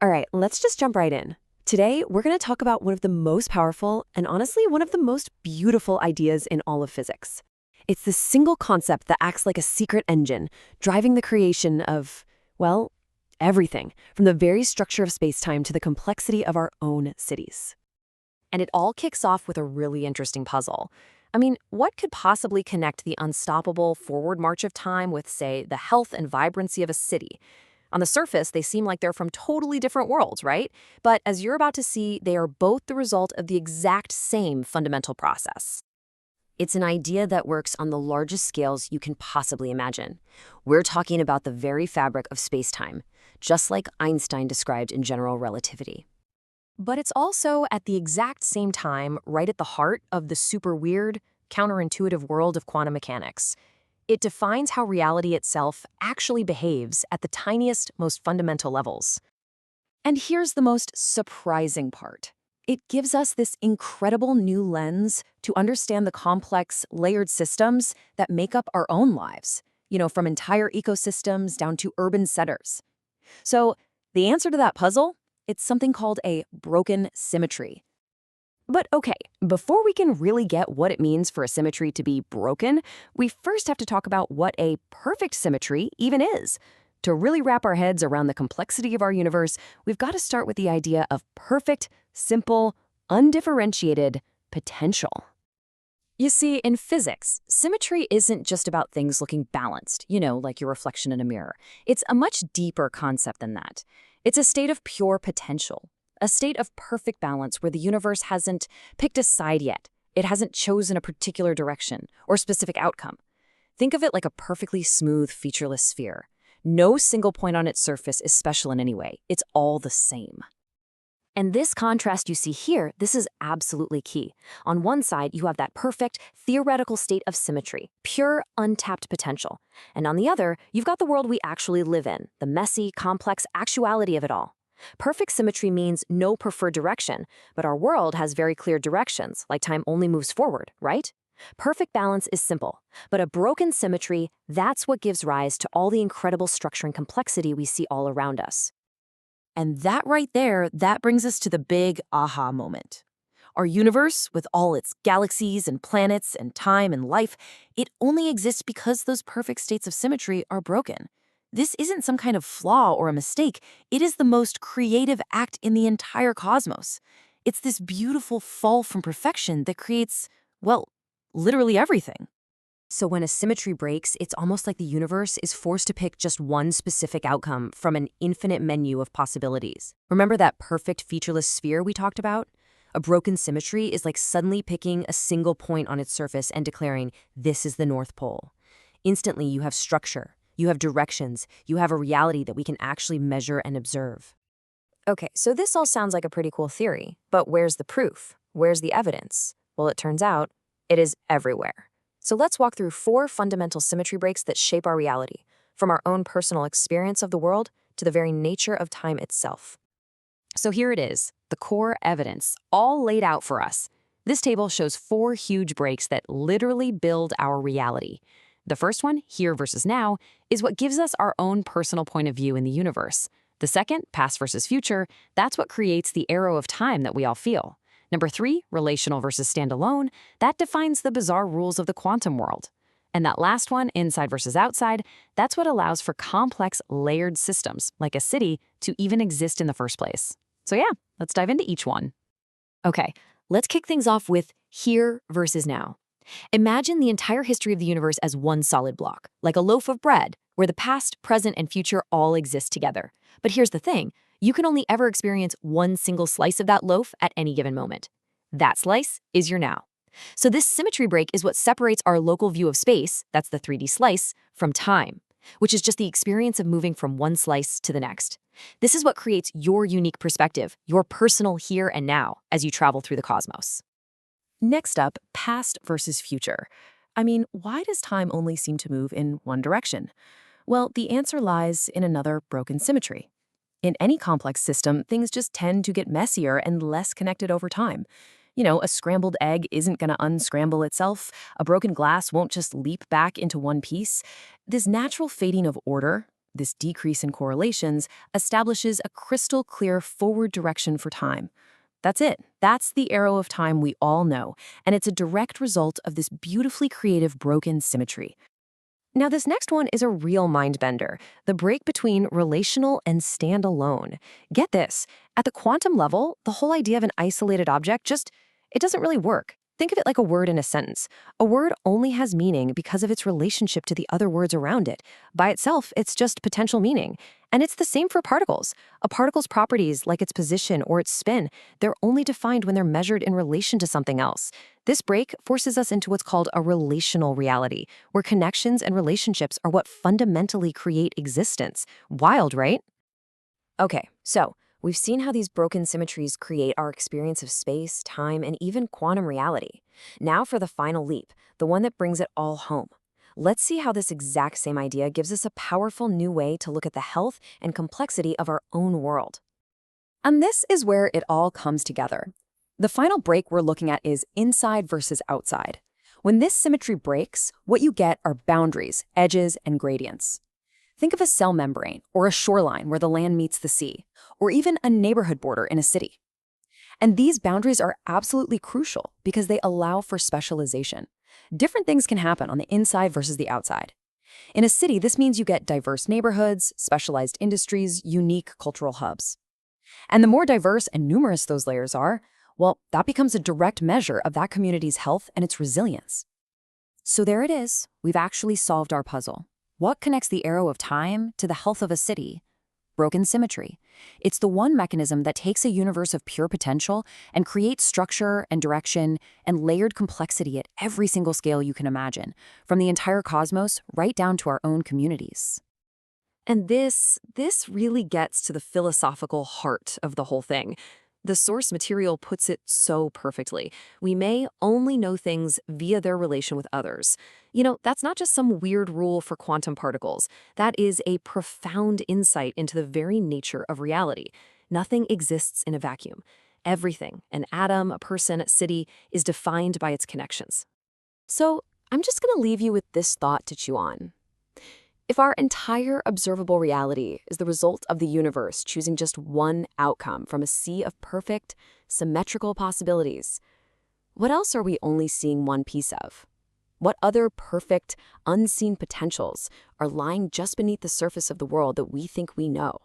All right, let's just jump right in. Today, we're going to talk about one of the most powerful and honestly, one of the most beautiful ideas in all of physics. It's this single concept that acts like a secret engine, driving the creation of, well, everything, from the very structure of spacetime to the complexity of our own cities. And it all kicks off with a really interesting puzzle. I mean, what could possibly connect the unstoppable forward march of time with, say, the health and vibrancy of a city? On the surface, they seem like they're from totally different worlds, right? But as you're about to see, they are both the result of the exact same fundamental process. It's an idea that works on the largest scales you can possibly imagine. We're talking about the very fabric of spacetime, just like Einstein described in general relativity. But it's also, at the exact same time, right at the heart of the super weird, counterintuitive world of quantum mechanics. It defines how reality itself actually behaves at the tiniest, most fundamental levels. And here's the most surprising part. It gives us this incredible new lens to understand the complex, layered systems that make up our own lives, from entire ecosystems down to urban centers. So, the answer to that puzzle? It's something called a broken symmetry. But okay, before we can really get what it means for a symmetry to be broken, we first have to talk about what a perfect symmetry even is. To really wrap our heads around the complexity of our universe, we've got to start with the idea of perfect, simple, undifferentiated potential. You see, in physics, symmetry isn't just about things looking balanced, like your reflection in a mirror. It's a much deeper concept than that. It's a state of pure potential, a state of perfect balance where the universe hasn't picked a side yet. It hasn't chosen a particular direction or specific outcome. Think of it like a perfectly smooth, featureless sphere. No single point on its surface is special in any way. It's all the same. And this contrast you see here, this is absolutely key. On one side, you have that perfect, theoretical state of symmetry, pure, untapped potential. And on the other, you've got the world we actually live in, the messy, complex actuality of it all. Perfect symmetry means no preferred direction, but our world has very clear directions, like time only moves forward, right? Perfect balance is simple, but a broken symmetry, that's what gives rise to all the incredible structure and complexity we see all around us. And that right there, that brings us to the big aha moment. Our universe, with all its galaxies and planets and time and life, it only exists because those perfect states of symmetry are broken. This isn't some kind of flaw or a mistake. It is the most creative act in the entire cosmos. It's this beautiful fall from perfection that creates, well, literally everything. So when a symmetry breaks, it's almost like the universe is forced to pick just one specific outcome from an infinite menu of possibilities. Remember that perfect featureless sphere we talked about? A broken symmetry is like suddenly picking a single point on its surface and declaring, this is the North Pole. Instantly, you have structure, you have directions, you have a reality that we can actually measure and observe. Okay, so this all sounds like a pretty cool theory, but where's the proof? Where's the evidence? Well, it turns out it is everywhere. So let's walk through 4 fundamental symmetry breaks that shape our reality, from our own personal experience of the world to the very nature of time itself. So here it is, the core evidence, all laid out for us. This table shows 4 huge breaks that literally build our reality. The first one, here versus now, is what gives us our own personal point of view in the universe. The second, past versus future, that's what creates the arrow of time that we all feel. Number 3, relational versus standalone, that defines the bizarre rules of the quantum world. And that last one, inside versus outside, that's what allows for complex, layered systems, like a city, to even exist in the first place. So yeah, let's dive into each one. Okay, let's kick things off with here versus now. Imagine the entire history of the universe as one solid block, like a loaf of bread, where the past, present, and future all exist together. But here's the thing. You can only ever experience one single slice of that loaf at any given moment. That slice is your now. So this symmetry break is what separates our local view of space, that's the 3D slice, from time, which is just the experience of moving from one slice to the next. This is what creates your unique perspective, your personal here and now, as you travel through the cosmos. Next up, past versus future. I mean, why does time only seem to move in one direction? Well, the answer lies in another broken symmetry. In any complex system, things just tend to get messier and less connected over time. A scrambled egg isn't going to unscramble itself. A broken glass won't just leap back into one piece. This natural fading of order, this decrease in correlations, establishes a crystal clear forward direction for time. That's it. That's the arrow of time we all know, and it's a direct result of this beautifully creative broken symmetry. Now, this next one is a real mind bender, the break between relational and standalone. Get this, at the quantum level, the whole idea of an isolated object it doesn't really work. Think of it like a word in a sentence. A word only has meaning because of its relationship to the other words around it. By itself, it's just potential meaning. And it's the same for particles. A particle's properties, like its position or its spin, they're only defined when they're measured in relation to something else. This break forces us into what's called a relational reality, where connections and relationships are what fundamentally create existence. Wild, right? Okay, so we've seen how these broken symmetries create our experience of space, time, and even quantum reality. Now for the final leap, the one that brings it all home. Let's see how this exact same idea gives us a powerful new way to look at the health and complexity of our own world. And this is where it all comes together. The final break we're looking at is inside versus outside. When this symmetry breaks, what you get are boundaries, edges, and gradients. Think of a cell membrane or a shoreline where the land meets the sea, or even a neighborhood border in a city. And these boundaries are absolutely crucial because they allow for specialization. Different things can happen on the inside versus the outside. In a city, this means you get diverse neighborhoods, specialized industries, unique cultural hubs. And the more diverse and numerous those layers are, well, that becomes a direct measure of that community's health and its resilience. So there it is. We've actually solved our puzzle. What connects the arrow of time to the health of a city? Broken symmetry. It's the one mechanism that takes a universe of pure potential and creates structure and direction and layered complexity at every single scale you can imagine, from the entire cosmos right down to our own communities. And this really gets to the philosophical heart of the whole thing. The source material puts it so perfectly. We may only know things via their relation with others. That's not just some weird rule for quantum particles. That is a profound insight into the very nature of reality. Nothing exists in a vacuum. Everything, an atom, a person, a city, is defined by its connections. So I'm just going to leave you with this thought to chew on. If our entire observable reality is the result of the universe choosing just one outcome from a sea of perfect, symmetrical possibilities, what else are we only seeing one piece of? What other perfect, unseen potentials are lying just beneath the surface of the world that we think we know?